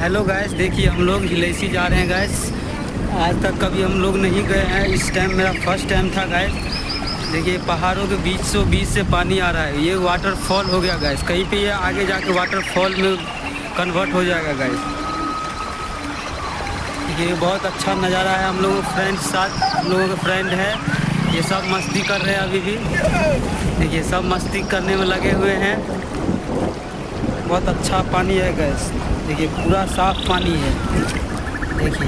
Hello guys, देखिए हम लोग हिलेसी जा रहे हैं गैस। आज तक कभी हम लोग नहीं गए हैं, इस टाइम मेरा फर्स्ट टाइम था गैस। देखिए पहाड़ों के बीच से पानी आ रहा है, ये वाटरफॉल हो गया गैस। कहीं पे ये आगे जाके वाटरफॉल में कन्वर्ट हो जाएगा गैस। ये बहुत अच्छा नज़ारा है। हम लोग फ्रेंड्स साथ, हम लोगों के फ्रेंड है, ये सब मस्ती कर रहे हैं अभी भी। देखिए सब मस्ती करने में लगे हुए हैं। बहुत अच्छा पानी है गैस, देखिए पूरा साफ पानी है। देखिए